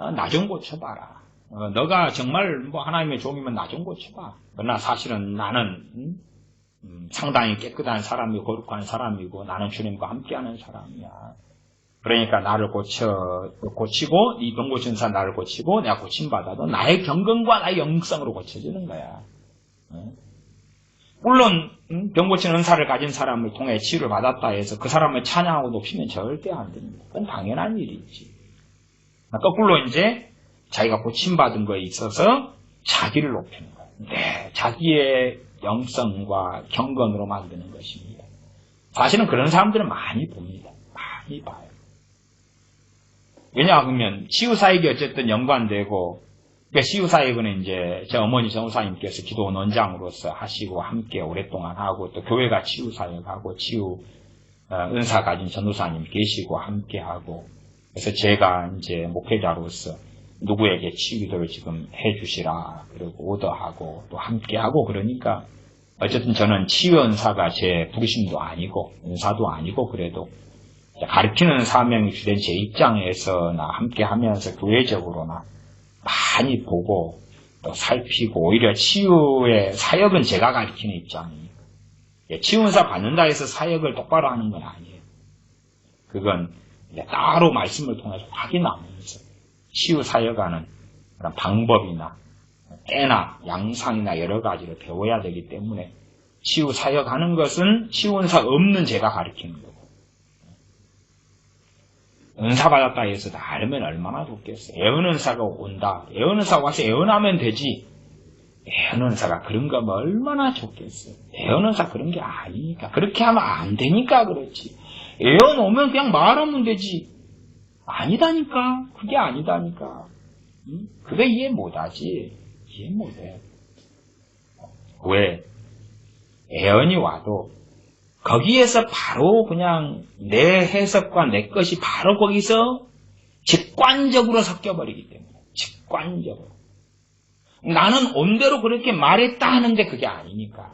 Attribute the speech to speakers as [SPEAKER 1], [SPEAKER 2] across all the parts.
[SPEAKER 1] 나 좀 고쳐봐라. 너가 정말 뭐 하나님의 종이면 나 좀 고쳐봐. 그러나 사실은 나는 상당히 깨끗한 사람이고 거룩한 사람이고 나는 주님과 함께하는 사람이야. 그러니까 나를 고치고 이 병 고치는 사람 나를 고치고 내가 고침받아도 나의 경건과 나의 영성으로 고쳐지는 거야. 물론 병 고치는 은사를 가진 사람을 통해 치유를 받았다 해서 그 사람을 찬양하고 높이면 절대 안 됩니다. 그건 당연한 일이지. 거꾸로 이제 자기가 고침받은 거에 있어서 자기를 높이는 거예요. 네, 자기의 영성과 경건으로 만드는 것입니다. 사실은 그런 사람들은 많이 봅니다. 많이 봐요. 왜냐하면 치유사역이 어쨌든 연관되고 그러니까 치유사역은 이제 제 어머니 전도사님께서 기도 원장으로서 하시고 함께 오랫동안 하고 또 교회가 치유사역하고 치유 은사 가진 전도사님 계시고 함께 하고 그래서 제가 이제 목회자로서 누구에게 치유기도를 지금 해주시라 그리고 오더하고 또 함께하고 그러니까 어쨌든 저는 치유 은사가 제 부르심도 아니고 은사도 아니고 그래도 가르치는 사명이 주된 제 입장에서나 함께하면서 교회적으로나 많이 보고 또 살피고 오히려 치유의 사역은 제가 가르치는 입장이에요. 치유 은사 받는다 해서 사역을 똑바로 하는 건 아니에요. 그건 따로 말씀을 통해서 확인하면서 치유 사역하는 그런 방법이나 때나 양상이나 여러 가지를 배워야 되기 때문에 치유 사역하는 것은 치유 은사 없는 제가 가르치는 거고 은사 받았다 해서 다 알면 얼마나 좋겠어. 애언 은사가 온다. 애언 은사가 와서 애언하면 되지. 애언 은사가 그런 거면 얼마나 좋겠어. 애언 은사 그런 게 아니니까. 그렇게 하면 안 되니까 그렇지. 애언 오면 그냥 말하면 되지. 아니다니까. 그게 아니다니까. 그게 이해 못하지. 이해 못해. 왜? 애언이 와도 거기에서 바로 그냥 내 해석과 내 것이 바로 거기서 직관적으로 섞여버리기 때문에. 직관적으로. 나는 온대로 그렇게 말했다 하는데 그게 아니니까.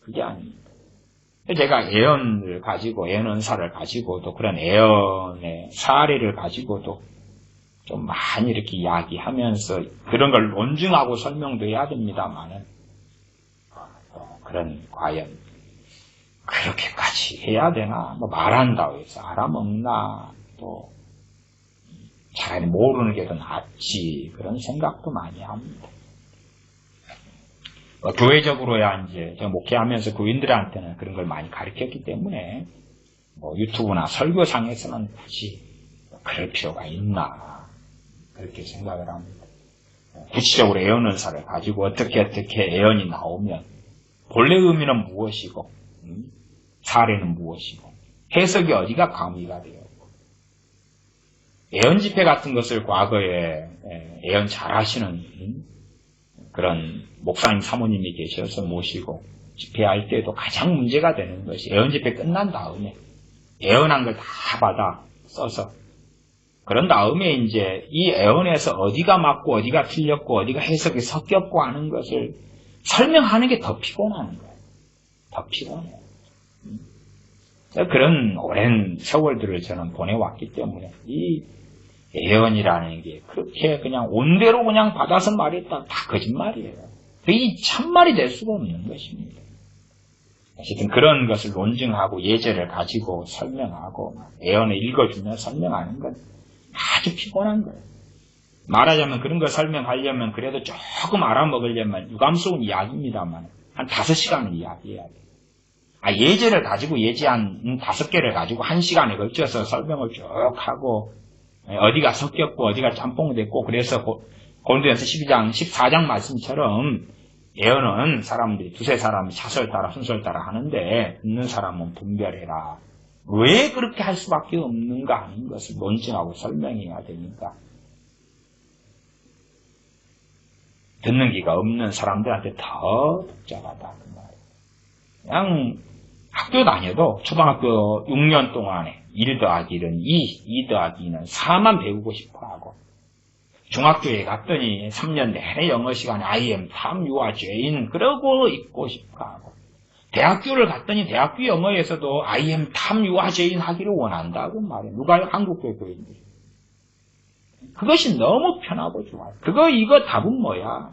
[SPEAKER 1] 그게 아니니까. 제가 애언을 가지고, 애언 은사를 가지고도 그런 애언의 사례를 가지고도 좀 많이 이렇게 이야기하면서 그런 걸 논증하고 설명도 해야 됩니다만은, 그런, 과연, 그렇게까지 해야 되나? 뭐 말한다고 해서 알아먹나? 또, 차라리 모르는 게 더 낫지. 그런 생각도 많이 합니다. 교회적으로야 이제 제가 목회하면서 교인들한테는 그런 걸 많이 가르쳤기 때문에 뭐 유튜브나 설교상에서는 굳이 그럴 필요가 있나 그렇게 생각을 합니다. 구체적으로 애언 은사를 가지고 어떻게 애언이 나오면 본래 의미는 무엇이고 사례는 무엇이고 해석이 어디가 가미가 되어 애언 집회 같은 것을 과거에 애언 잘하시는 그런 목사님 사모님이 계셔서 모시고 집회할 때도 가장 문제가 되는 것이 애언 집회 끝난 다음에 애언한 걸 다 받아 써서 그런 다음에 이제 이 애언에서 어디가 맞고 어디가 틀렸고 어디가 해석이 섞였고 하는 것을 설명하는 게 더 피곤한 거예요. 더 피곤해요. 그런 오랜 세월들을 저는 보내왔기 때문에 이 애언이라는 게 그렇게 그냥 온대로 그냥 받아서 말했다 다 거짓말이에요. 그게 참말이 될 수가 없는 것입니다. 어쨌든 그런 것을 논증하고 예제를 가지고 설명하고 애언을 읽어주며 설명하는 건 아주 피곤한 거예요. 말하자면 그런 걸 설명하려면 그래도 조금 알아먹으려면 유감스러운 이야기입니다만 한 5시간을 이야기해야 돼요. 예제를 가지고 예제 한 5개를 가지고 1시간에 걸쳐서 설명을 쭉 하고 어디가 섞였고 어디가 짬뽕됐고 그래서 고린도전서 12장 14장 말씀처럼 예언은 사람들이 두세 사람이 차설 따라 순서를 따라 하는데 듣는 사람은 분별해라. 왜 그렇게 할 수밖에 없는가 하는 것을 논증하고 설명해야 되니까 듣는 기가 없는 사람들한테 더 복잡하다 그 말이에요. 그냥 학교 다녀도 초등학교 6년 동안에 1 더하기 1은 2 더하기 2는 4만 배우고 싶어 하고 중학교에 갔더니 3년 내내 영어 시간에 I am Tom, you are Jane 그러고 있고 싶어 하고 대학교를 갔더니 대학교 영어에서도 I am Tom, you are Jane 하기를 원한다고 말해요. 누가 한국교 교인들이. 그것이 너무 편하고 좋아요. 이거 답은 뭐야?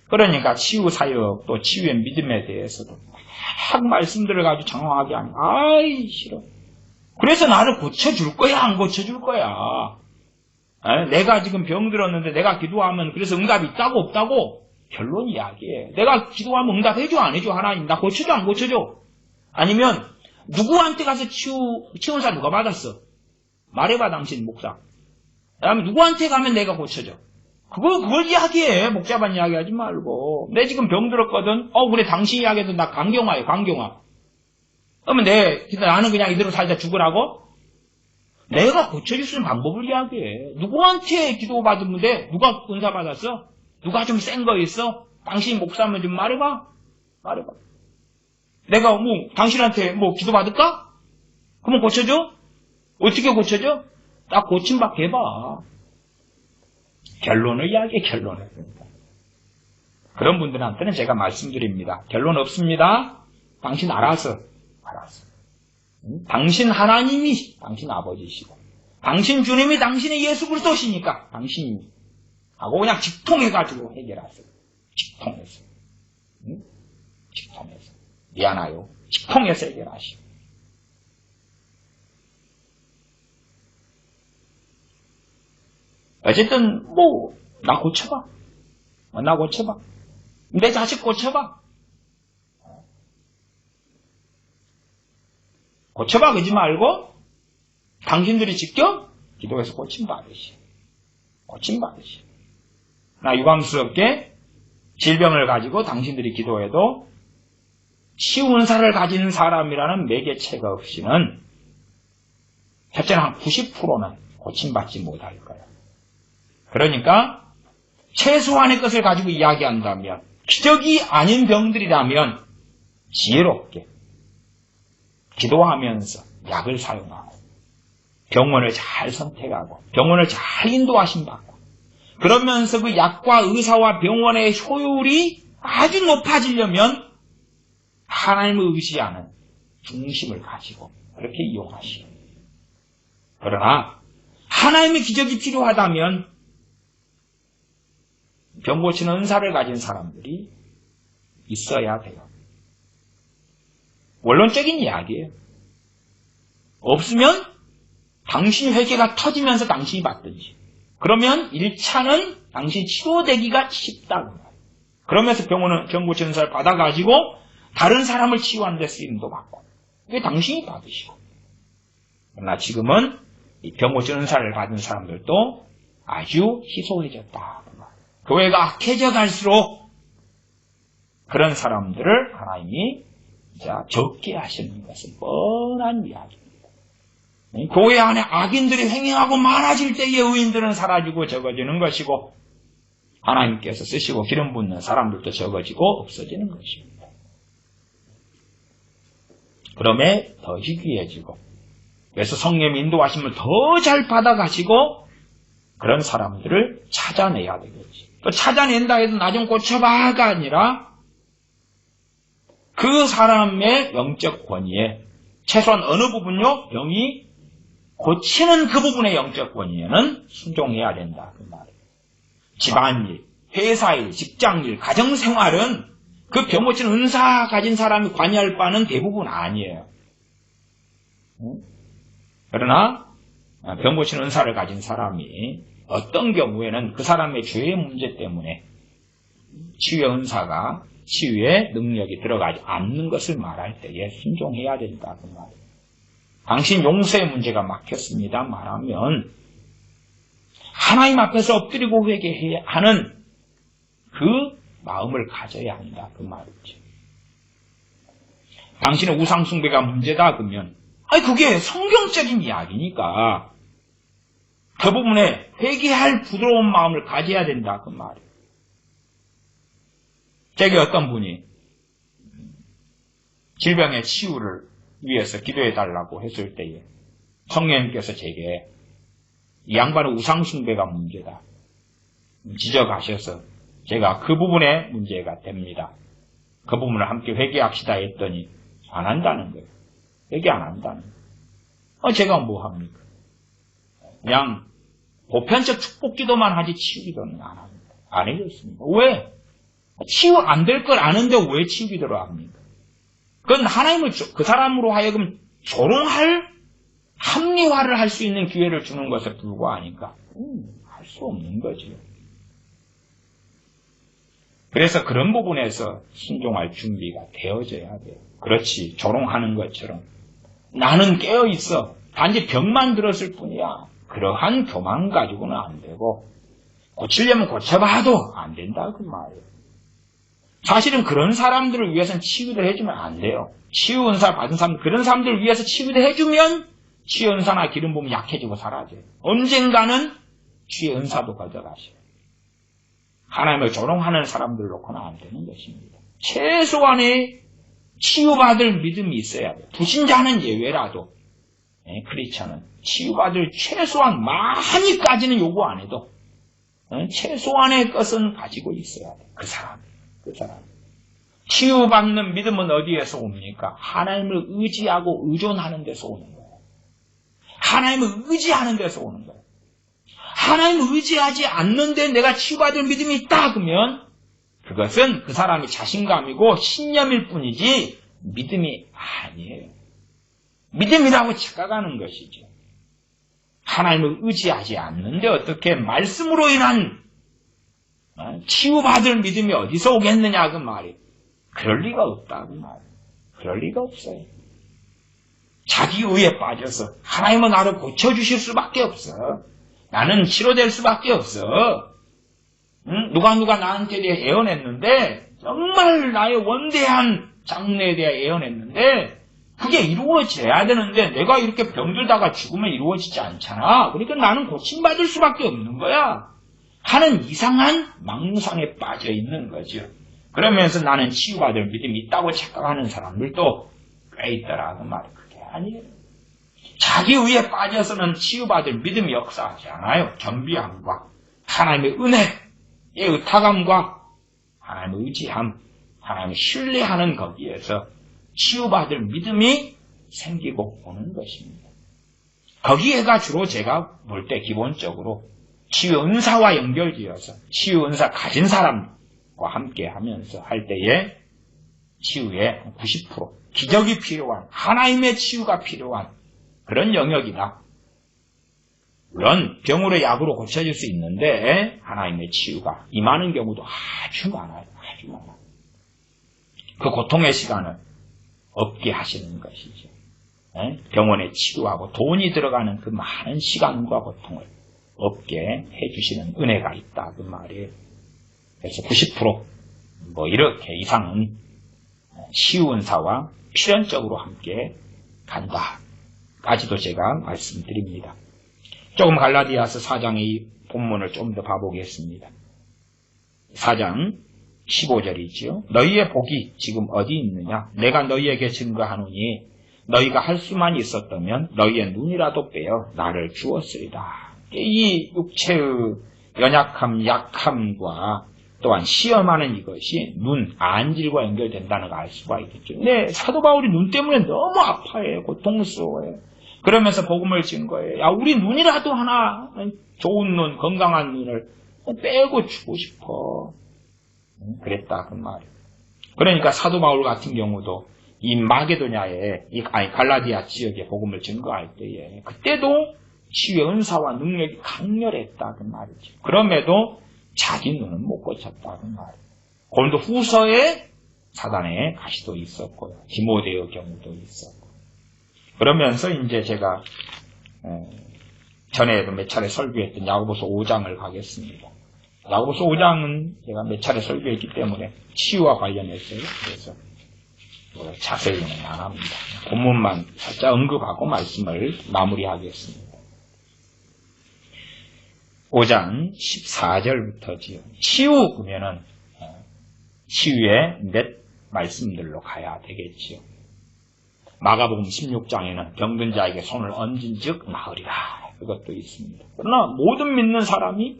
[SPEAKER 1] 그러니까 치유사역 또 치유의 믿음에 대해서도 막 말씀들을 가지고 장황하게 하니 아이 싫어. 그래서 나를 고쳐줄 거야 안 고쳐줄 거야? 내가 지금 병들었는데 내가 기도하면 그래서 응답이 있다고 없다고? 결론 이야기해. 내가 기도하면 응답해줘 안 해줘? 하나님 나 고쳐줘 안 고쳐줘? 아니면 누구한테 가서 치유사 누가 받았어? 말해봐 당신 목사. 그다음에 누구한테 가면 내가 고쳐줘? 그걸 이야기해. 목자반 이야기하지 말고. 내 지금 병들었거든. 그래 당신 이야기해도 나 강경화해 강경화. 그러면 나는 그냥 이대로 살다 죽으라고? 내가 고쳐줄 수 있는 방법을 이야기해. 누구한테 기도 받으면 돼? 누가 은사 받았어? 누가 좀 센 거 있어? 당신 목사면 좀 말해봐. 내가 당신한테 기도 받을까? 그러면 고쳐줘? 어떻게 고쳐줘? 딱 고침받게 해봐. 결론을 이야기해, 결론을. 그런 분들한테는 제가 말씀드립니다. 결론 없습니다. 당신 알아서. 당신 하나님이 당신 아버지시고, 당신 주님이 당신의 예수 그리스도시니까 당신이 하고 그냥 직통해가지고 해결하세요. 직통해서. 미안해요. 직통해서 해결하시오. 어쨌든 나 고쳐봐. 내 자식 고쳐봐. 그러지 말고 당신들이 직접 기도해서 고침받으시. 나 유감스럽게 질병을 가지고 당신들이 기도해도 치유 은사를 가진 사람이라는 매개체가 없이는 첫째는 한 90%는 고침받지 못할 거예요. 그러니까 최소한의 것을 가지고 이야기한다면, 기적이 아닌 병들이라면 지혜롭게 기도하면서 약을 사용하고 병원을 잘 선택하고 병원을 잘 인도하심 받고, 그러면서 그 약과 의사와 병원의 효율이 아주 높아지려면 하나님을 의지하는 중심을 가지고 그렇게 이용하시오. 그러나 하나님의 기적이 필요하다면 병 고치는 은사를 가진 사람들이 있어야 돼요. 원론적인 이야기예요. 없으면 당신 회개가 터지면서 당신이 받든지, 그러면 1차는 당신 치료되기가 쉽다. 그러면서 병 고치는 은사를 받아가지고 다른 사람을 치유하는 데 쓰임도 받고, 그게 당신이 받으시고. 그러나 지금은 이 병 고치는 은사를 받은 사람들도 아주 희소해졌다. 교회가 악해져 갈수록 그런 사람들을 하나님이 적게 하시는 것은 뻔한 이야기입니다. 교회 안에 악인들이 횡행하고 많아질 때에 의인들은 사라지고 적어지는 것이고, 하나님께서 쓰시고 기름 붓는 사람들도 적어지고 없어지는 것입니다. 그러면 더 희귀해지고, 그래서 성령의 인도하심을 더 잘 받아가시고 그런 사람들을 찾아내야 되겠지. 또 찾아낸다 해도 나 좀 고쳐봐가 아니라 그 사람의 영적 권위에, 최소한 어느 부분요? 병이 고치는 그 부분의 영적 권위에는 순종해야 된다. 그 말이에요. 집안일, 회사일, 직장일, 가정생활은 그 병 고치는 은사 가진 사람이 관여할 바는 대부분 아니에요. 그러나 병 고치는 은사를 가진 사람이 어떤 경우에는 그 사람의 죄의 문제 때문에 치유의 은사가, 치유의 능력이 들어가지 않는 것을 말할 때에 순종해야 된다. 그 말이에요. 당신 용서의 문제가 막혔습니다 말하면 하나님 앞에서 엎드리고 회개해야 하는 그 마음을 가져야 한다. 그 말이죠. 당신의 우상숭배가 문제다 그러면 그게 성경적인 이야기니까 그 부분에 회개할 부드러운 마음을 가져야 된다. 그 말이에요. 제게 어떤 분이 질병의 치유를 위해서 기도해달라고 했을 때에 성령님께서 제게 이 양반의 우상숭배가 문제다 지적하셔서 제가 그 부분에 문제가 됩니다. 그 부분을 함께 회개합시다 했더니 안 한다는 거예요. 회개 안 한다는 거예요. 제가 뭐 합니까? 그냥 보편적 축복 기도만 하지 치유 기도는 안 합니다. 안 해줬습니다. 왜? 치유 안 될 걸 아는데 왜 치유 기도를 합니까? 그건 하나님을 그 사람으로 하여금 조롱할, 합리화를 할 수 있는 기회를 주는 것에 불과하니까 할 수 없는 거지요. 그래서 그런 부분에서 순종할 준비가 되어져야 돼요. 그렇지, 조롱하는 것처럼 나는 깨어있어, 단지 병만 들었을 뿐이야, 그러한 교만 가지고는 안 되고, 고치려면 고쳐봐도 안 된다 그 말이에요. 사실은 그런 사람들을 위해서는 치유도 해주면 안 돼요. 치유 은사 받은 사람, 그런 사람들을 위해서 치유도 해주면 치유 은사나 기름 부으면 약해지고 사라져요. 언젠가는 치유 은사도 가져가셔요. 하나님을 조롱하는 사람들 놓고는 안 되는 것입니다. 최소한의 치유받을 믿음이 있어야 돼요. 불신자는 예외라도, 크리스천은 치유받을 최소한 많이까지는 요구 안 해도 최소한의 것은 가지고 있어야 돼요. 그 사람. 치유받는 믿음은 어디에서 옵니까? 하나님을 의지하고 의존하는 데서 오는 거예요. 하나님을 의지하는 데서 오는 거예요. 하나님을 의지하지 않는데 내가 치유받을 믿음이 있다 그러면 그것은 그 사람의 자신감이고 신념일 뿐이지 믿음이 아니에요. 믿음이라고 착각하는 것이죠. 하나님을 의지하지 않는데 어떻게 말씀으로 인한 치유받을 믿음이 어디서 오겠느냐 그 말이. 그럴 리가 없다 그 말이. 그럴 리가 없어요. 자기 의에 빠져서 하나님은 나를 고쳐주실 수밖에 없어. 나는 치료될 수밖에 없어. 누가 나한테 대해 예언했는데, 정말 나의 원대한 장래에 대해 예언했는데 그게 이루어져야 되는데 내가 이렇게 병들다가 죽으면 이루어지지 않잖아. 그러니까 나는 고침받을 수밖에 없는 거야 하는 이상한 망상에 빠져 있는 거죠. 그러면서 나는 치유받을 믿음이 있다고 착각하는 사람들도 꽤 있더라 그 말이. 그게 아니에요. 자기 의에 빠져서는 치유받을 믿음이 역사하지 않아요. 겸비함과 하나님의 은혜의 의탁함과 하나님의 의지함, 하나님을 신뢰하는 거기에서 치유받을 믿음이 생기고 오는 것입니다. 거기에가 주로 제가 볼 때 기본적으로 치유 은사와 연결되어서 치유 은사 가진 사람과 함께 하면서 할 때에 치유의 90% 기적이 필요한, 하나님의 치유가 필요한 그런 영역이다. 물론 병으로 약으로 고쳐질 수 있는데 하나님의 치유가 임하는 경우도 아주 많아요. 아주 많아요. 그 고통의 시간을 없게 하시는 것이죠. 병원에 치료하고 돈이 들어가는 그 많은 시간과 고통을 없게 해주시는 은혜가 있다 그 말이에요. 그래서 90% 이렇게 이상은 치유 은사와 필연적으로 함께 간다까지도 제가 말씀드립니다. 조금 갈라디아서 4장의 본문을 좀 더 봐보겠습니다. 4장 15절이지요. 너희의 복이 지금 어디 있느냐? 내가 너희에게 증거하노니 너희가 할 수만 있었다면 너희의 눈이라도 빼어 나를 주었으리다. 이 육체의 연약함, 약함과 또한 시험하는 이것이 눈, 안질과 연결된다는 걸 알 수가 있겠죠. 네, 사도 바울이 눈 때문에 너무 아파해요. 고통스러워요. 그러면서 복음을 증거해요. 야, 우리 눈이라도 하나, 좋은 눈, 건강한 눈을 빼고 주고 싶어. 그랬다 그 말이에요. 그러니까 사도 바울 같은 경우도 이 마게도냐에, 갈라디아 지역에 복음을 증거할 때에 그때도 치유의 은사와 능력이 강렬했다 그 말이죠. 그럼에도 자기 눈은 못 고쳤다 그 말이에요. 고린도 후서에 사단의 가시도 있었고요. 디모데의 경우도 있었고. 그러면서 이제 제가 전에도 몇 차례 설교했던 야고보서 5장을 가겠습니다. 야고보서 5장은 제가 몇 차례 설교했기 때문에 치유와 관련해서요. 그래서 자세히는 안 합니다. 본문만 살짝 언급하고 말씀을 마무리하겠습니다. 5장 14절부터지요. 치유 그러면은 치유의 몇 말씀들로 가야 되겠지요. 마가복음 16장에는 병든 자에게 손을 얹은 즉 나으리라. 그것도 있습니다. 그러나 모든 믿는 사람이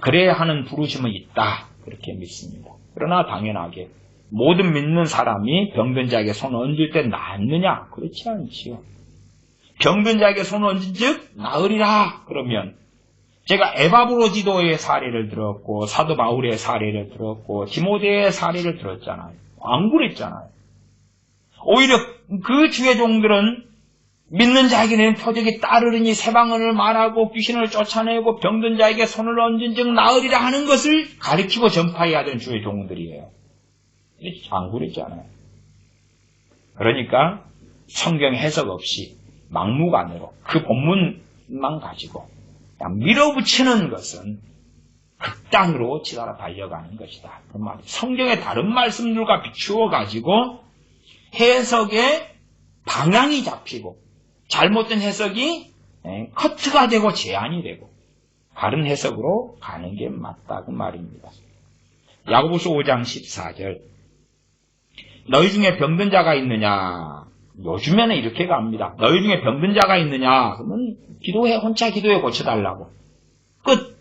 [SPEAKER 1] 그래야 하는 부르심은 있다. 그렇게 믿습니다. 그러나 당연하게 모든 믿는 사람이 병든 자에게 손을 얹을 때 낫느냐? 그렇지 않지요. 병든 자에게 손을 얹은 즉 나으리라. 그러면 제가 에바브로디도의 사례를 들었고 사도 바울의 사례를 들었고 디모데의 사례를 들었잖아요. 안 그랬잖아요. 오히려 그 주의 종들은 믿는 자에게는 표적이 따르르니 새방언을 말하고 귀신을 쫓아내고 병든 자에게 손을 얹은 즉 나으리라 하는 것을 가르치고 전파해야 되는 주의 종들이에요. 안 그랬잖아요. 그러니까 성경 해석 없이 막무가내로 그 본문만 가지고 그냥 밀어붙이는 것은 극단으로 치달아 달려가는 것이다. 그 말이에요. 성경의 다른 말씀들과 비추어 가지고 해석의 방향이 잡히고 잘못된 해석이 커트가 되고 제한이 되고 다른 해석으로 가는 게 맞다 그 말입니다. 야고보서 5장 14절 너희 중에 병든 자가 있느냐? 요즘에는 이렇게 갑니다. 너희 중에 병든 자가 있느냐? 그러면 기도해 혼자 기도해 고쳐달라고. 끝.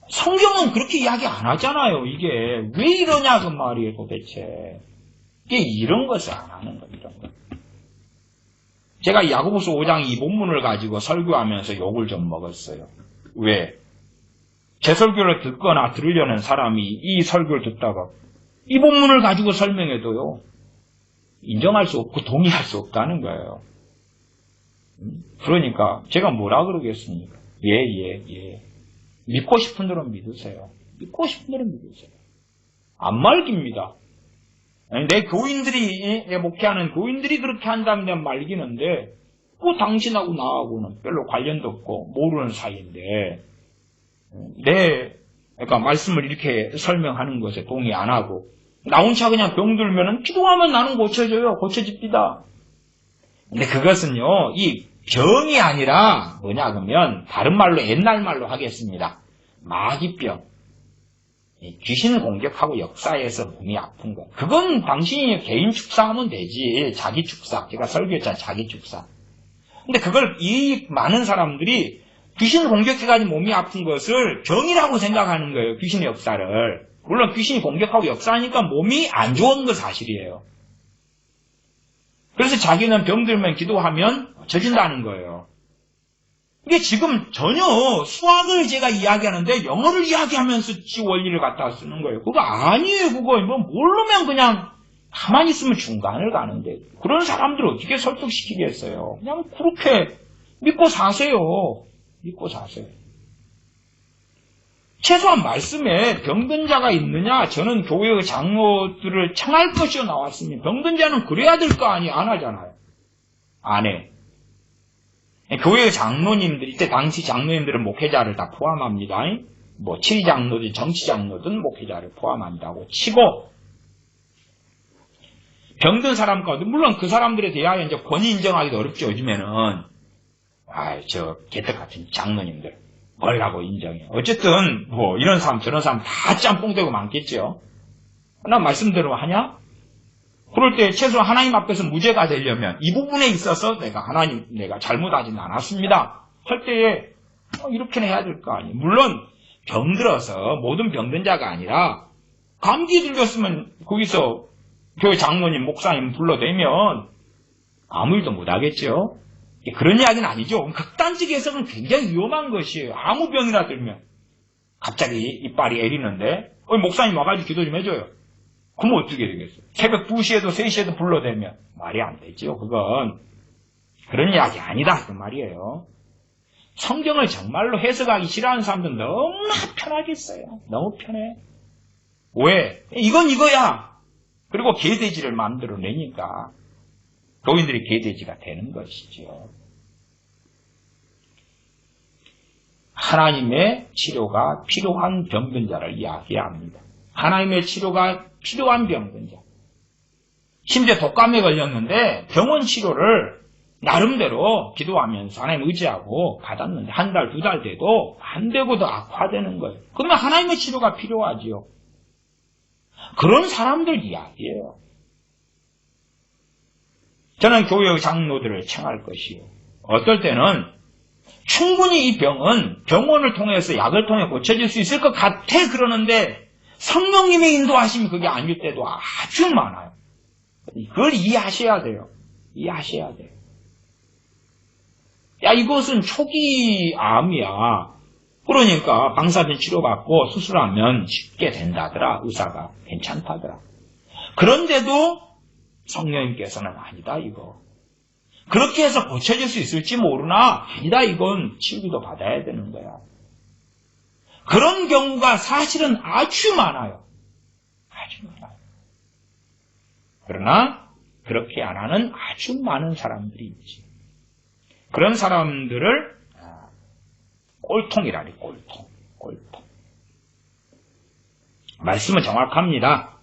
[SPEAKER 1] 성경은 그렇게 이야기 안 하잖아요. 이게 왜 이러냐 그 말이에요 도대체. 이게 이런 것을 안 하는 겁니다. 이런 것. 제가 야고보서 5장 이 본문을 가지고 설교하면서 욕을 좀 먹었어요. 왜? 제 설교를 듣거나 들으려는 사람이 이 설교를 듣다가 이 본문을 가지고 설명해도요. 인정할 수 없고 동의할 수 없다는 거예요. 그러니까 제가 뭐라 그러겠습니까? 예. 믿고 싶은 대로 믿으세요. 믿고 싶은 대로 믿으세요. 안 말깁니다. 내 교인들이 목회하는 교인들이 그렇게 한다면 말기는데 뭐 당신하고 나하고는 별로 관련도 없고 모르는 사이인데 그러니까 말씀을 이렇게 설명하는 것에 동의 안 하고 나 혼자 그냥 병들면은 기도하면 나는 고쳐집니다. 근데 그것은요 이 병이 아니라 뭐냐 그러면 다른 말로 옛날 말로 하겠습니다. 마귀병. 귀신 공격하고 역사에서 몸이 아픈 거. 그건 당신이 개인 축사하면 되지. 자기 축사. 제가 설교했잖아. 자기 축사. 근데 그걸 이 많은 사람들이 귀신 공격해가지고 몸이 아픈 것을 병이라고 생각하는 거예요. 귀신의 역사를. 물론 귀신이 공격하고 역사하니까 몸이 안 좋은 건 사실이에요. 그래서 자기는 병들면 기도하면 져진다는 거예요. 이게 지금 전혀 수학을 제가 이야기하는데 영어를 이야기하면서 지 원리를 갖다 쓰는 거예요. 그거 아니에요. 그거 뭐 모르면 그냥 가만히 있으면 중간을 가는데 그런 사람들을 어떻게 설득시키겠어요. 그냥 그렇게 믿고 사세요. 믿고 사세요. 최소한 말씀에 병든 자가 있느냐 저는 교회의 장로들을 청할 것이요 나왔으니 병든 자는 그래야 될 거 아니에요. 안 하잖아요. 안 해. 교회의 장로님들, 이때 당시 장로님들은 목회자를 다 포함합니다. 뭐, 치리장로든 정치장로든 목회자를 포함한다고 치고, 병든 사람 가운데, 물론 그 사람들에 대하여 이제 권위 인정하기도 어렵죠, 요즘에는. 개떡 같은 장로님들. 뭐라고 인정해. 어쨌든, 뭐, 이런 사람, 저런 사람 다 짬뽕되고 많겠죠. 나 말씀대로 하냐? 그럴 때 최소한 하나님 앞에서 무죄가 되려면 이 부분에 있어서 내가 잘못하지는 않았습니다. 할 때에 이렇게는 해야 될 거 아니에요. 물론 병들어서 모든 병든 자가 아니라 감기 들렸으면 거기서 교회 장로님, 목사님 불러대면 아무 일도 못하겠죠. 그런 이야기는 아니죠. 극단적 해석은 굉장히 위험한 것이에요. 아무 병이나 들면 갑자기 이빨이 애리는데 목사님 와가지고 기도 좀 해줘요. 그럼 어떻게 되겠어요? 새벽 2시에도 3시에도 불러대면 말이 안 되죠. 그건 그런 이야기 아니다 그 말이에요. 성경을 정말로 해석하기 싫어하는 사람들은 너무나 편하겠어요. 너무 편해. 왜? 이건 이거야. 그리고 개돼지를 만들어내니까 교인들이 개돼지가 되는 것이죠. 하나님의 치료가 필요한 병든 자를 이야기합니다. 하나님의 치료가 필요한 병든 자. 심지어 독감에 걸렸는데 병원 치료를 나름대로 기도하면서 하나님 의지하고 받았는데 한 달, 2달 돼도 안 되고 더 악화되는 거예요. 그러면 하나님의 치료가 필요하지요. 그런 사람들 이야기예요. 저는 교회의 장로들을 청할 것이요. 어떨 때는 충분히 이 병은 병원을 통해서 약을 통해 고쳐질 수 있을 것 같아 그러는데 성령님의 인도하심이 그게 아닐 때도 아주 많아요. 그걸 이해하셔야 돼요. 이해하셔야 돼요. 야, 이것은 초기 암이야. 그러니까 방사선 치료받고 수술하면 쉽게 된다더라. 의사가 괜찮다더라. 그런데도 성령님께서는 아니다 이거. 그렇게 해서 고쳐질 수 있을지 모르나 아니다 이건 치유기도 받아야 되는 거야. 그런 경우가 사실은 아주 많아요. 아주 많아요. 그러나 그렇게 안 하는 아주 많은 사람들이 있지. 그런 사람들을 꼴통이라니 꼴통. 말씀은 정확합니다.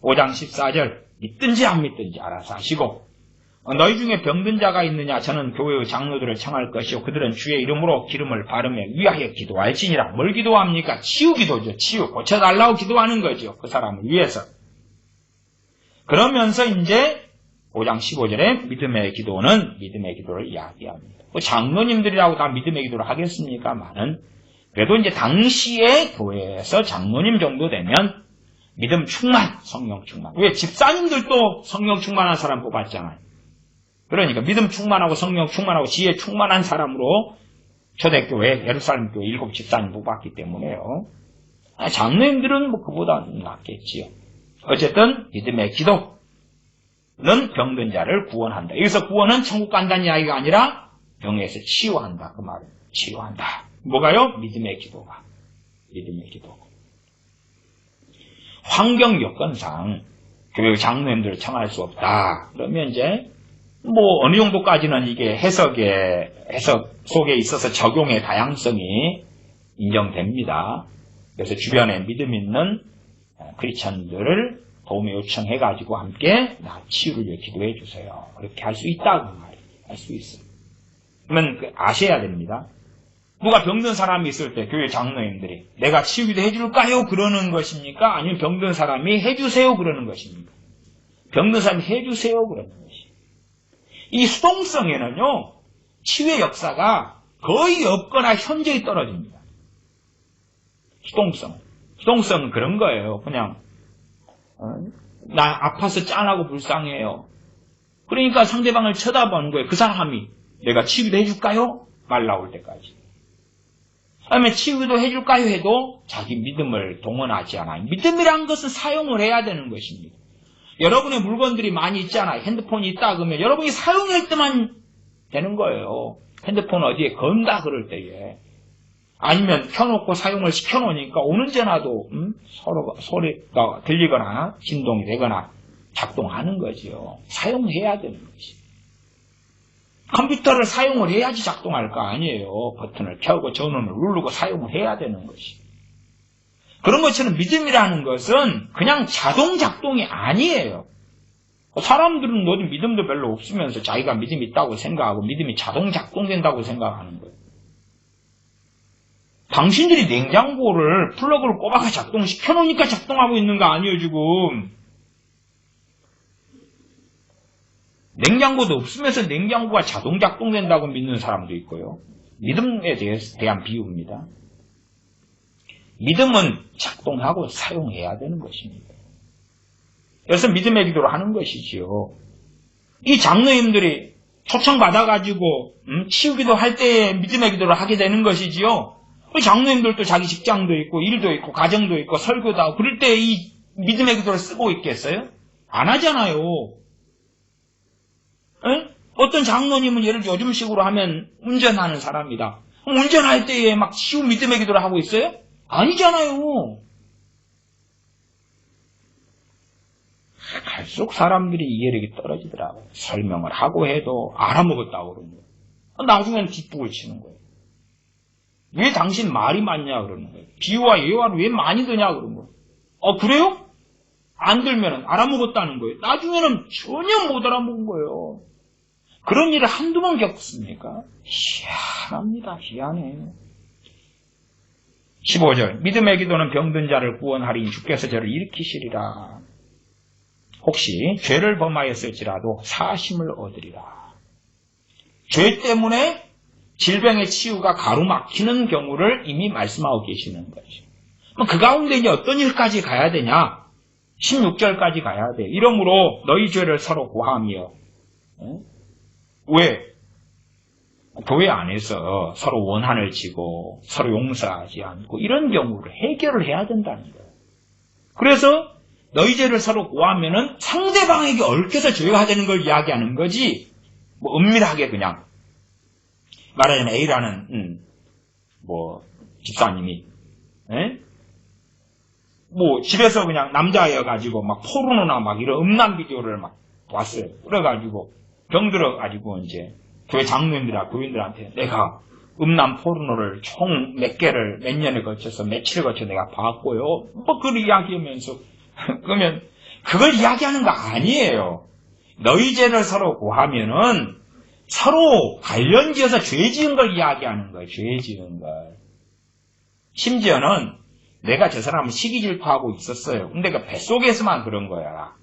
[SPEAKER 1] 5장 14절 믿든지 안 믿든지 알아서 하시고 너희 중에 병든 자가 있느냐 저는 교회의 장로들을 청할 것이요 그들은 주의 이름으로 기름을 바르며 위하여 기도할지니라. 뭘 기도합니까? 치유 기도죠. 치유 고쳐달라고 기도하는 거죠. 그 사람을 위해서. 그러면서 이제 5장 15절에 믿음의 기도는 믿음의 기도를 이야기합니다. 장로님들이라고 다 믿음의 기도를 하겠습니까만은 그래도 이제 당시에 교회에서 장로님 정도 되면 믿음 충만, 성령 충만. 왜? 집사님들도 성령 충만한 사람 뽑았잖아요. 그러니까 믿음 충만하고 성령 충만하고 지혜 충만한 사람으로 초대교회, 예루살렘 교회 7 집사님 뽑았기 때문에요. 장로님들은 뭐 그보다 낫겠지요. 어쨌든 믿음의 기도는 병든 자를 구원한다. 여기서 구원은 천국 간다는 이야기가 아니라 병에서 치유한다. 그 말은 치유한다. 뭐가요? 믿음의 기도가. 믿음의 기도. 환경 여건상 교회 장로님들을 청할 수 없다. 그러면 이제 뭐 어느 정도까지는 이게 해석 속에 있어서 적용의 다양성이 인정됩니다. 그래서 주변에 믿음 있는 크리스천들을 도움에 요청해가지고 함께 나 치유를 위해 기도해 주세요. 그렇게 할 수 있다고 말이에요. 할 수 있어요. 그러면 아셔야 됩니다. 누가 병든 사람이 있을 때 교회 장로님들이 내가 치유기도 해줄까요? 그러는 것입니까? 아니면 병든 사람이 해주세요? 그러는 것입니까? 병든 사람이 해주세요? 그러는 것입니다. 이 수동성에는요, 치유의 역사가 거의 없거나 현저히 떨어집니다. 수동성은 그런 거예요. 그냥 나 아파서 짠하고 불쌍해요. 그러니까 상대방을 쳐다보는 거예요. 그 사람이 내가 치유도 해줄까요? 말 나올 때까지. 아니면 치유도 해줄까요? 해도 자기 믿음을 동원하지 않아요. 믿음이란 것은 사용을 해야 되는 것입니다. 여러분의 물건들이 많이 있잖아요. 핸드폰이 있다 그러면 여러분이 사용할 때만 되는 거예요. 핸드폰 어디에 건다 그럴 때에. 아니면 켜놓고 사용을 시켜놓으니까 오는 전화도 서로 소리가 들리거나 진동이 되거나 작동하는 거지요. 사용해야 되는 것이. 컴퓨터를 사용을 해야지 작동할 거 아니에요. 버튼을 켜고 전원을 누르고 사용을 해야 되는 것이. 그런 것처럼 믿음이라는 것은 그냥 자동 작동이 아니에요. 사람들은 어디 믿음도 별로 없으면서 자기가 믿음이 있다고 생각하고 믿음이 자동 작동된다고 생각하는 거예요. 당신들이 냉장고를 플러그를 꼽아서 작동시켜 놓으니까 작동하고 있는 거 아니에요, 지금. 냉장고도 없으면서 냉장고가 자동 작동된다고 믿는 사람도 있고요. 믿음에 대한 비유입니다. 믿음은 작동하고 사용해야 되는 것입니다. 그래서 믿음의 기도를 하는 것이지요. 이 장로님들이 초청받아가지고 치유기도 할 때 믿음의 기도를 하게 되는 것이지요. 우리 장로님들도 자기 직장도 있고 일도 있고 가정도 있고 설교도 하고 그럴 때 이 믿음의 기도를 쓰고 있겠어요? 안 하잖아요. 에? 어떤 장로님은 예를 들어 요즘식으로 하면 운전하는 사람이다. 운전할 때에 막 치유 믿음의 기도를 하고 있어요? 아니잖아요. 갈수록 사람들이 이해력이 떨어지더라고요. 설명을 하고 해도 알아먹었다고 그러는 거예요. 나중에는 뒷북을 치는 거예요. 왜 당신 말이 많냐 그러는 거예요. 비유와 예화를 왜 많이 드냐 그러는 거예요. 그래요? 안 들면 알아먹었다는 거예요. 나중에는 전혀 못 알아먹은 거예요. 그런 일을 한두 번 겪습니까? 희한합니다. 희한해요. 15절 믿음의 기도는 병든 자를 구원하리니 주께서 저를 일으키시리라. 혹시 죄를 범하였을지라도 사심을 얻으리라. 죄 때문에 질병의 치유가 가로막히는 경우를 이미 말씀하고 계시는 거죠. 그 가운데 이제 어떤 일까지 가야 되냐? 16절까지 가야 돼. 이러므로 너희 죄를 서로 고하며. 왜? 교회 안에서 서로 원한을 지고 서로 용서하지 않고 이런 경우를 해결을 해야 된다는 거예요. 그래서 너희 죄를 서로 고하면은 상대방에게 얽혀서 죄가 되는 걸 이야기하는 거지, 뭐 은밀하게 그냥 말하자면 A라는 집사님이 뭐 집에서 그냥 남자여가지고 막 포르노나 막 이런 음란 비디오를 막 봤어요. 그래가지고 병들어가지고 이제 교회 장로님들이나 교인들한테 내가 음란 포르노를 총 몇 개를 몇 년에 거쳐서 며칠에 거쳐 내가 봤고요. 뭐 그걸 이야기하면서 그러면 그걸 이야기하는 거 아니에요. 너희 죄를 서로 고하면은 서로 관련지어서 죄 지은 걸 이야기하는 거예요. 죄 지은 걸. 심지어는 내가 저 사람을 시기 질투하고 있었어요. 근데 그 뱃속에서만 그런 거야.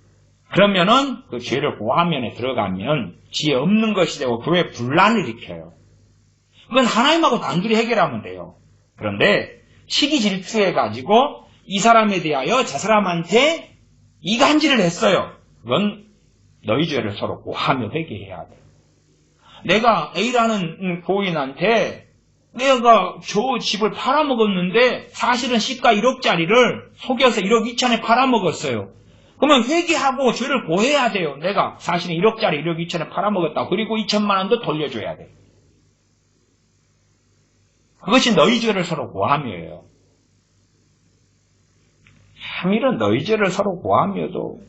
[SPEAKER 1] 그러면은 그 죄를 고하면에 들어가면 지혜 없는 것이 되고 교회 분란을 일으켜요. 그건 하나님하고 단둘이 해결하면 돼요. 그런데 시기 질투해가지고 이 사람에 대하여 저 사람한테 이간질을 했어요. 그건 너희 죄를 서로 고하며 회개해야 돼. 내가 A라는 고인한테 내가 저 집을 팔아먹었는데 사실은 시가 1억짜리를 속여서 1억 2천에 팔아먹었어요. 그러면 회개하고 죄를 고해야 돼요. 내가 사실은 1억짜리 1억 2천에 팔아먹었다. 그리고 2천만 원도 돌려줘야 돼. 그것이 너희 죄를 서로 고하며예요. 참 이런 너희 죄를 서로 고하며도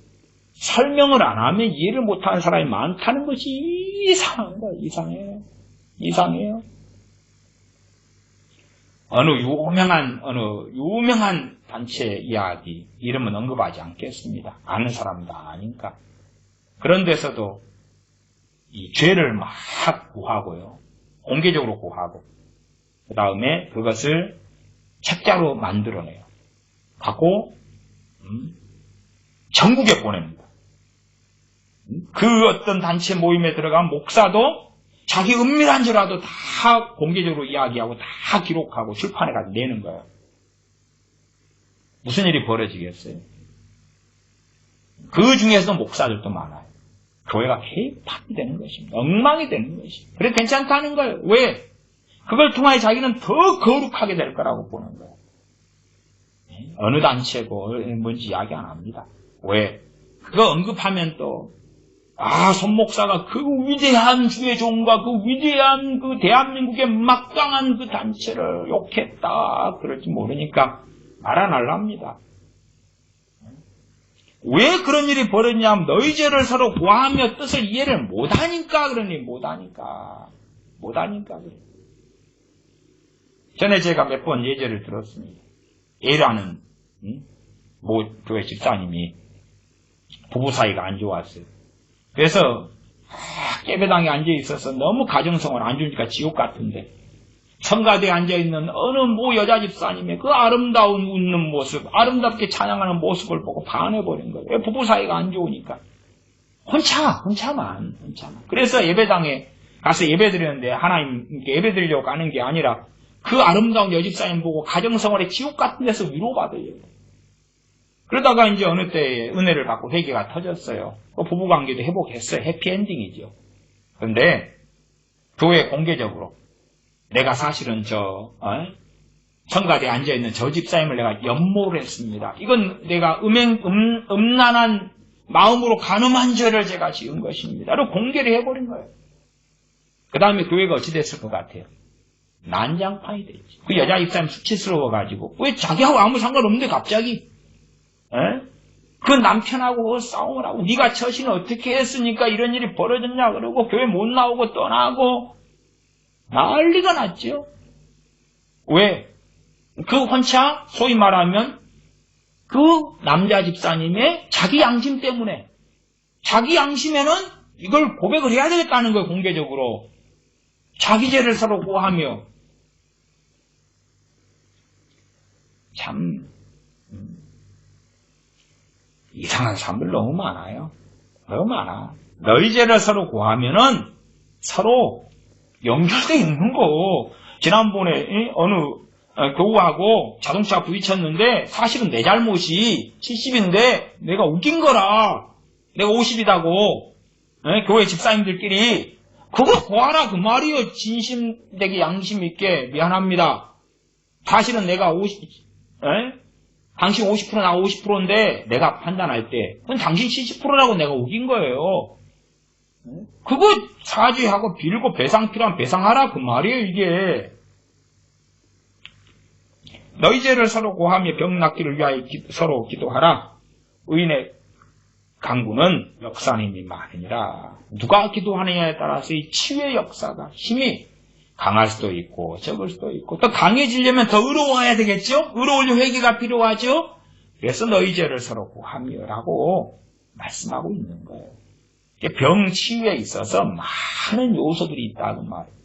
[SPEAKER 1] 설명을 안 하면 이해를 못하는 사람이 많다는 것이 이상한 거예요. 이상해요. 어느 유명한 단체 이야기, 이름은 언급하지 않겠습니다. 아는 사람도 아니니까. 그런 데서도 이 죄를 막 고하고요. 공개적으로 고하고, 그 다음에 그것을 책자로 만들어내요. 갖고, 전국에 보냅니다. 그 어떤 단체 모임에 들어간 목사도 자기 은밀한 죄라도 다 공개적으로 이야기하고 다 기록하고 출판해 가지고 내는 거예요. 무슨 일이 벌어지겠어요? 그 중에서도 목사들도 많아요. 교회가 개판이 되는 것입니다. 엉망이 되는 것입니다. 그래 괜찮다는 거예요. 왜? 그걸 통하여 자기는 더 거룩하게 될 거라고 보는 거예요. 어느 단체고 뭔지 이야기 안 합니다. 왜? 그거 언급하면 또 손 목사가 그 위대한 주의 종과 그 위대한 그 대한민국의 막강한 그 단체를 욕했다. 그럴지 모르니까 말 안 할랍니다. 왜 그런 일이 벌어지냐면 너희 죄를 서로 고하며 뜻을 이해를 못하니까 그러니 못하니까 그래. 전에 제가 몇 번 예제를 들었습니다. A라는 모 교회 집사님이 부부 사이가 안 좋았어요. 그래서 깨배당에 앉아있어서 너무 가정생활 안 좋으니까 지옥 같은데 성가대에 앉아있는 어느 모 여자 집사님의 그 아름다운 웃는 모습, 아름답게 찬양하는 모습을 보고 반해버린 거예요. 왜? 부부 사이가 안 좋으니까. 혼자만. 그래서 예배당에 가서 예배 드리는데 하나님께 예배 드리려고 가는 게 아니라 그 아름다운 여집사님 보고 가정생활의 지옥 같은 데서 위로받아요. 그러다가 이제 어느 때에 은혜를 받고 회개가 터졌어요. 부부관계도 회복했어요. 해피엔딩이죠. 그런데 교회 공개적으로 내가 사실은 성가대에 앉아있는 저 집사님을 내가 연모를 했습니다. 이건 내가 음란한 마음으로 간음한 죄를 제가 지은 것입니다. 로 공개를 해버린 거예요. 그 다음에 교회가 어찌 됐을 것 같아요? 난장판이 됐지. 그 여자 집사님 수치스러워가지고 왜 자기하고 아무 상관없는데 갑자기 그 남편하고 싸움을 하고 네가 처신을 어떻게 했으니까 이런 일이 벌어졌냐 그러고 교회 못 나오고 떠나고 난리가 났죠. 왜? 그 혼자 소위 말하면 그 남자 집사님의 자기 양심 때문에 자기 양심에는 이걸 고백을 해야 되겠다는 거예요. 공개적으로 자기 죄를 서로 고하며 참 이상한 사람들 너무 많아요. 너무 많아. 너희 죄를 서로 고하면은 서로 연결되어 있는 거. 지난번에 어느 교우하고 자동차 부딪혔는데 사실은 내 잘못이 70인데 내가 웃긴 거라. 내가 50이다고. 교회 집사님들끼리 그거 보아라 그 말이요. 진심되게 양심 있게 미안합니다. 사실은 내가 50, 당신 50% 나 50%인데 내가 판단할 때 그건 당신 70%라고 내가 우긴 거예요. 그거 사죄하고 빌고 배상 필요하면 배상하라 그 말이에요. 이게 너희 죄를 서로 고하며 병 낫기를 위하여 서로 기도하라. 의인의 강구는 역사는 힘이 많으니라. 누가 기도하느냐에 따라서 이 치유의 역사가 힘이 강할 수도 있고 적을 수도 있고 또 강해지려면 더 의로워야 되겠죠? 의로울 회개가 필요하죠? 그래서 너희 죄를 서로 고하며라고 말씀하고 있는 거예요. 병 치유에 있어서 많은 요소들이 있다는 말이에요.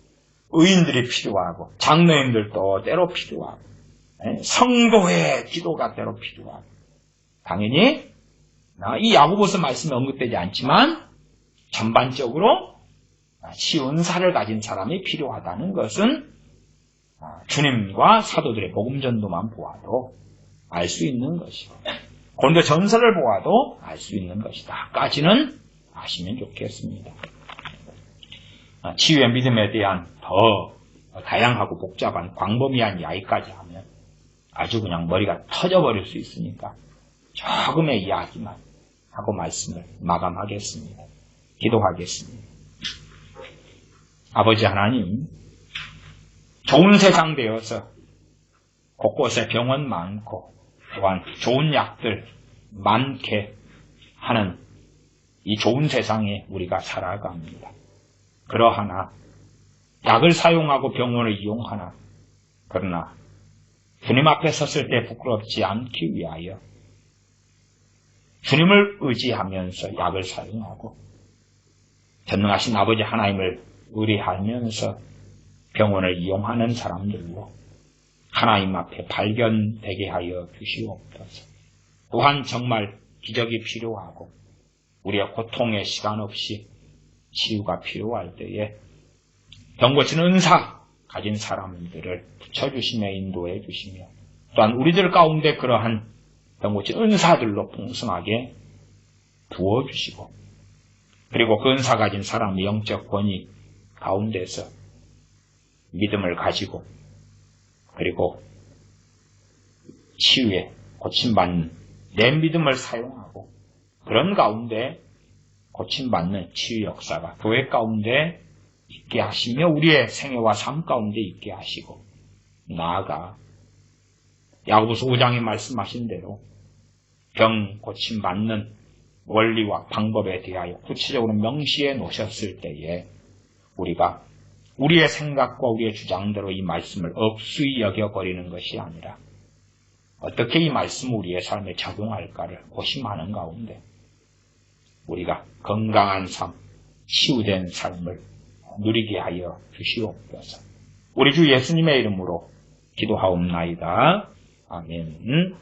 [SPEAKER 1] 의인들이 필요하고 장로님들도 때로 필요하고 성도의 기도가 때로 필요하고 당연히 이 야고보서 말씀에 언급되지 않지만 전반적으로 치유 은사를 가진 사람이 필요하다는 것은 주님과 사도들의 복음 전도만 보아도 알 수 있는 것이고 고린도 전서를 보아도 알 수 있는 것이다. 까지는 아시면 좋겠습니다. 치유의 믿음에 대한 더 다양하고 복잡한 광범위한 이야기까지 하면 아주 그냥 머리가 터져버릴 수 있으니까 조금의 이야기만 하고 말씀을 마감하겠습니다. 기도하겠습니다. 아버지 하나님, 좋은 세상 되어서 곳곳에 병원 많고 또한 좋은 약들 많게 하는 이 좋은 세상에 우리가 살아갑니다. 그러하나 약을 사용하고 병원을 이용하나 그러나 주님 앞에 섰을 때 부끄럽지 않기 위하여 주님을 의지하면서 약을 사용하고 전능하신 아버지 하나님을 의뢰하면서 병원을 이용하는 사람들로 하나님 앞에 발견되게 하여 주시옵소서. 또한 정말 기적이 필요하고 우리의 고통의 시간 없이 치유가 필요할 때에 병 고치는 은사 가진 사람들을 붙여주시며 인도해 주시며 또한 우리들 가운데 그러한 병 고치는 은사들로 풍성하게 부어주시고 그리고 그 은사 가진 사람의 영적 권위 가운데서 믿음을 가지고 그리고 치유에 고침받는 내 믿음을 사용하고 그런 가운데 고침받는 치유 역사가 교회 가운데 있게 하시며 우리의 생애와 삶 가운데 있게 하시고 나아가 야고보서 5장에 말씀하신 대로 병 고침받는 원리와 방법에 대하여 구체적으로 명시해 놓으셨을 때에 우리가 우리의 생각과 우리의 주장대로 이 말씀을 억수히 여겨버리는 것이 아니라 어떻게 이 말씀을 우리의 삶에 적용할까를 고심하는 가운데 우리가 건강한 삶, 치유된 삶을 누리게 하여 주시옵소서. 우리 주 예수님의 이름으로 기도하옵나이다. 아멘.